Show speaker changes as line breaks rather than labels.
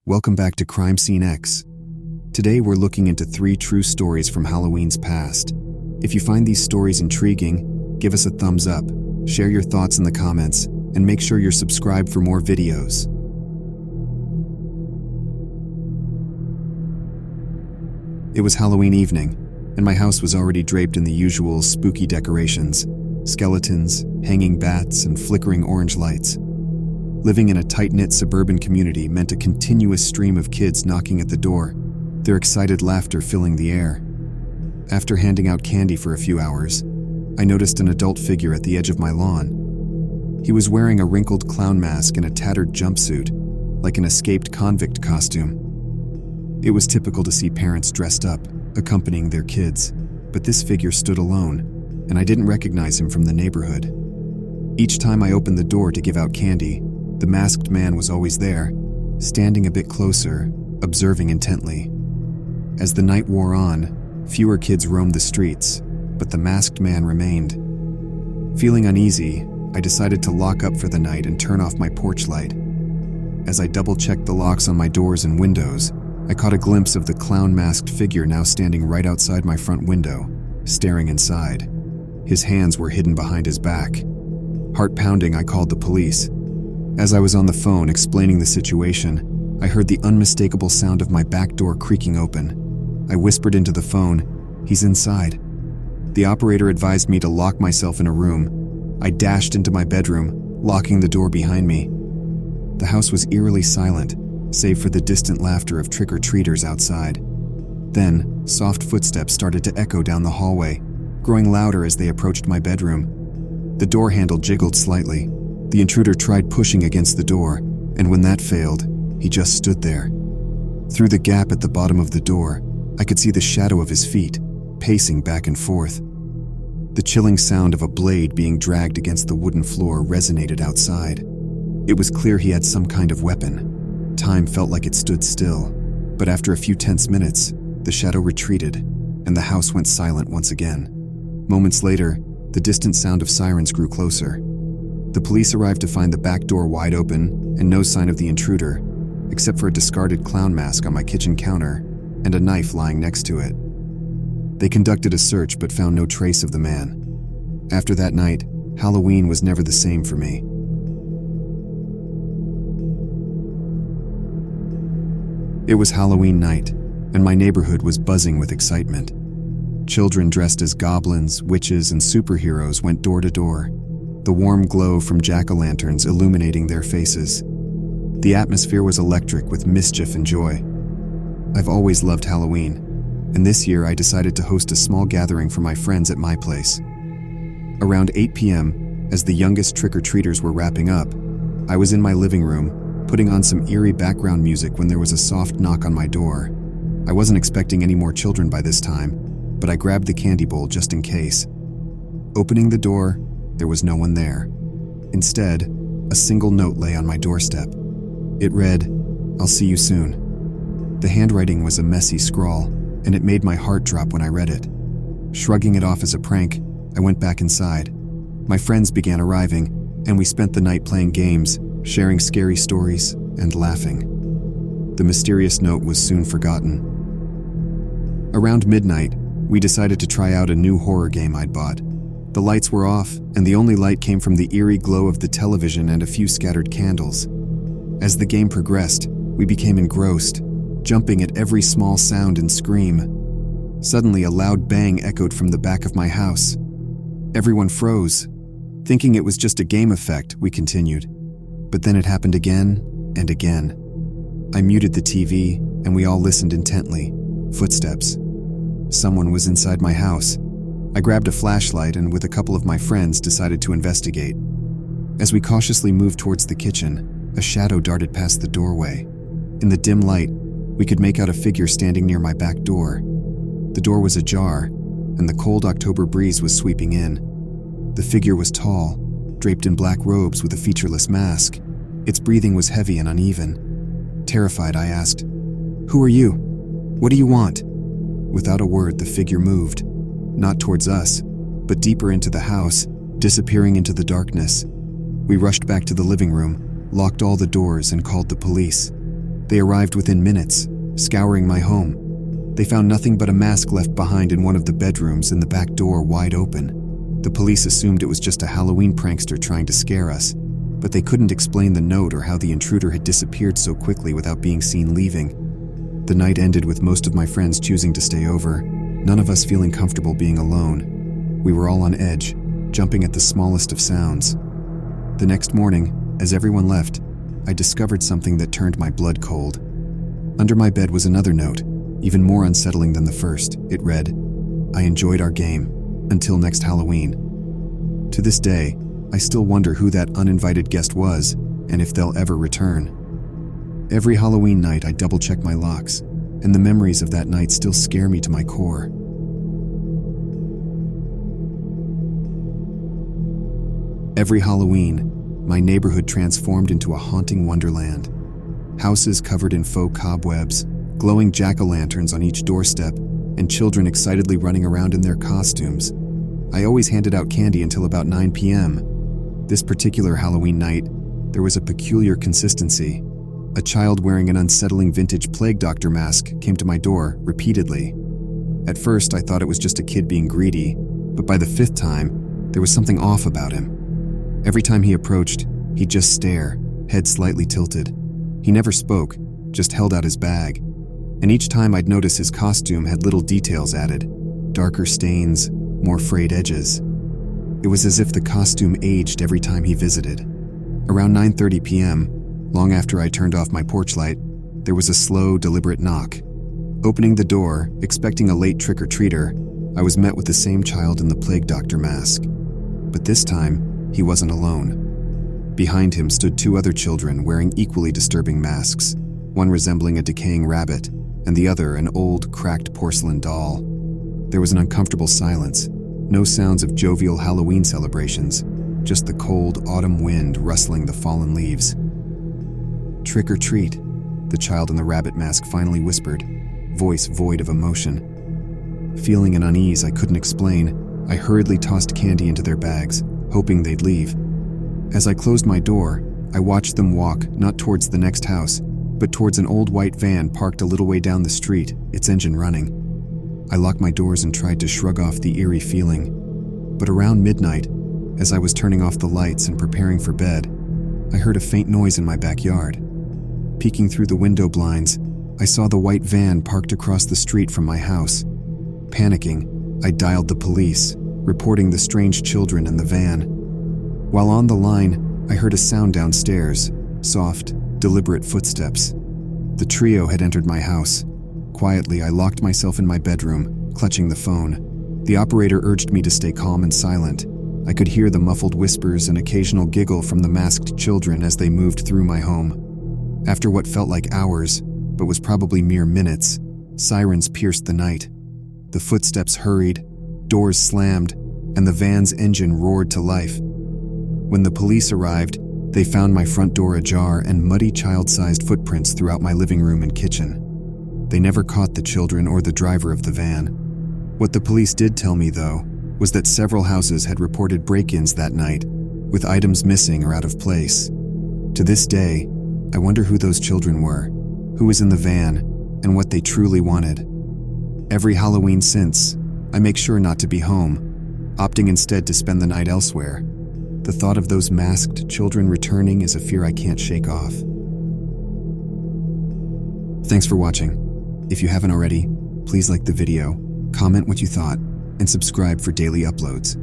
Welcome back to Crime Scene X. Today we're looking into 3 true stories from Halloween's past. If you find these stories intriguing, give us a thumbs up, share your thoughts in the comments, and make sure you're subscribed for more videos. It was Halloween evening, and my house was already draped in the usual spooky decorations: skeletons, hanging bats, and flickering orange lights. Living in a tight-knit suburban community meant a continuous stream of kids knocking at the door, their excited laughter filling the air. After handing out candy for a few hours, I noticed an adult figure at the edge of my lawn. He was wearing a wrinkled clown mask and a tattered jumpsuit, like an escaped convict costume. It was typical to see parents dressed up, accompanying their kids, but this figure stood alone, and I didn't recognize him from the neighborhood. Each time I opened the door to give out candy, the masked man was always there, standing a bit closer, observing intently. As the night wore on, fewer kids roamed the streets, but the masked man remained. Feeling uneasy, I decided to lock up for the night and turn off my porch light. As I double-checked the locks on my doors and windows, I caught a glimpse of the clown-masked figure now standing right outside my front window, staring inside. His hands were hidden behind his back. Heart pounding, I called the police. As I was on the phone explaining the situation, I heard the unmistakable sound of my back door creaking open. I whispered into the phone, "He's inside." The operator advised me to lock myself in a room. I dashed into my bedroom, locking the door behind me. The house was eerily silent, save for the distant laughter of trick-or-treaters outside. Then, soft footsteps started to echo down the hallway, growing louder as they approached my bedroom. The door handle jiggled slightly. The intruder tried pushing against the door, and when that failed, he just stood there. Through the gap at the bottom of the door, I could see the shadow of his feet, pacing back and forth. The chilling sound of a blade being dragged against the wooden floor resonated outside. It was clear he had some kind of weapon. Time felt like it stood still, but after a few tense minutes, the shadow retreated, and the house went silent once again. Moments later, the distant sound of sirens grew closer. The police arrived to find the back door wide open and no sign of the intruder, except for a discarded clown mask on my kitchen counter and a knife lying next to it. They conducted a search but found no trace of the man. After that night, Halloween was never the same for me. It was Halloween night, and my neighborhood was buzzing with excitement. Children dressed as goblins, witches, and superheroes went door to door, the warm glow from jack-o'-lanterns illuminating their faces. The atmosphere was electric with mischief and joy. I've always loved Halloween, and this year I decided to host a small gathering for my friends at my place. Around 8 p.m., as the youngest trick-or-treaters were wrapping up, I was in my living room, putting on some eerie background music when there was a soft knock on my door. I wasn't expecting any more children by this time, but I grabbed the candy bowl just in case. Opening the door, there was no one there. Instead, a single note lay on my doorstep. It read, "I'll see you soon." The handwriting was a messy scrawl, and it made my heart drop when I read it. Shrugging it off as a prank, I went back inside. My friends began arriving, and we spent the night playing games, sharing scary stories, and laughing. The mysterious note was soon forgotten. Around midnight, we decided to try out a new horror game I'd bought. The lights were off, and the only light came from the eerie glow of the television and a few scattered candles. As the game progressed, we became engrossed, jumping at every small sound and scream. Suddenly, a loud bang echoed from the back of my house. Everyone froze. Thinking it was just a game effect, we continued. But then it happened again and again. I muted the TV, and we all listened intently. Footsteps. Someone was inside my house. I grabbed a flashlight and with a couple of my friends decided to investigate. As we cautiously moved towards the kitchen, a shadow darted past the doorway. In the dim light, we could make out a figure standing near my back door. The door was ajar, and the cold October breeze was sweeping in. The figure was tall, draped in black robes with a featureless mask. Its breathing was heavy and uneven. Terrified, I asked, "Who are you? What do you want?" Without a word, the figure moved. Not towards us, but deeper into the house, disappearing into the darkness. We rushed back to the living room, locked all the doors, and called the police. They arrived within minutes, scouring my home. They found nothing but a mask left behind in one of the bedrooms and the back door wide open. The police assumed it was just a Halloween prankster trying to scare us, but they couldn't explain the note or how the intruder had disappeared so quickly without being seen leaving. The night ended with most of my friends choosing to stay over, none of us feeling comfortable being alone. We were all on edge, jumping at the smallest of sounds. The next morning, as everyone left, I discovered something that turned my blood cold. Under my bed was another note, even more unsettling than the first. It read, "I enjoyed our game. Until next Halloween." To this day, I still wonder who that uninvited guest was and if they'll ever return. Every Halloween night, I double-check my locks, and the memories of that night still scare me to my core. Every Halloween, my neighborhood transformed into a haunting wonderland. Houses covered in faux cobwebs, glowing jack-o'-lanterns on each doorstep, and children excitedly running around in their costumes. I always handed out candy until about 9 p.m. This particular Halloween night, there was a peculiar consistency. A child wearing an unsettling vintage plague doctor mask came to my door repeatedly. At first, I thought it was just a kid being greedy, but by the 5th time, there was something off about him. Every time he approached, he'd just stare, head slightly tilted. He never spoke, just held out his bag. And each time I'd notice his costume had little details added, darker stains, more frayed edges. It was as if the costume aged every time he visited. Around 9:30 p.m., long after I turned off my porch light, there was a slow, deliberate knock. Opening the door, expecting a late trick-or-treater, I was met with the same child in the plague doctor mask. But this time, he wasn't alone. Behind him stood 2 other children wearing equally disturbing masks, one resembling a decaying rabbit, and the other an old, cracked porcelain doll. There was an uncomfortable silence, no sounds of jovial Halloween celebrations, just the cold autumn wind rustling the fallen leaves. "Trick or treat," the child in the rabbit mask finally whispered, voice void of emotion. Feeling an unease I couldn't explain, I hurriedly tossed candy into their bags, hoping they'd leave. As I closed my door, I watched them walk not towards the next house, but towards an old white van parked a little way down the street, its engine running. I locked my doors and tried to shrug off the eerie feeling. But around midnight, as I was turning off the lights and preparing for bed, I heard a faint noise in my backyard. Peeking through the window blinds, I saw the white van parked across the street from my house. Panicking, I dialed the police, reporting the strange children in the van. While on the line, I heard a sound downstairs, soft, deliberate footsteps. The trio had entered my house. Quietly, I locked myself in my bedroom, clutching the phone. The operator urged me to stay calm and silent. I could hear the muffled whispers and occasional giggle from the masked children as they moved through my home. After what felt like hours, but was probably mere minutes, sirens pierced the night. The footsteps hurried, doors slammed, and the van's engine roared to life. When the police arrived, they found my front door ajar and muddy child-sized footprints throughout my living room and kitchen. They never caught the children or the driver of the van. What the police did tell me, though, was that several houses had reported break-ins that night, with items missing or out of place. To this day, I wonder who those children were, who was in the van, and what they truly wanted. Every Halloween since, I make sure not to be home, opting instead to spend the night elsewhere. The thought of those masked children returning is a fear I can't shake off. Thanks for watching. If you haven't already, please like the video, comment what you thought, and subscribe for daily uploads.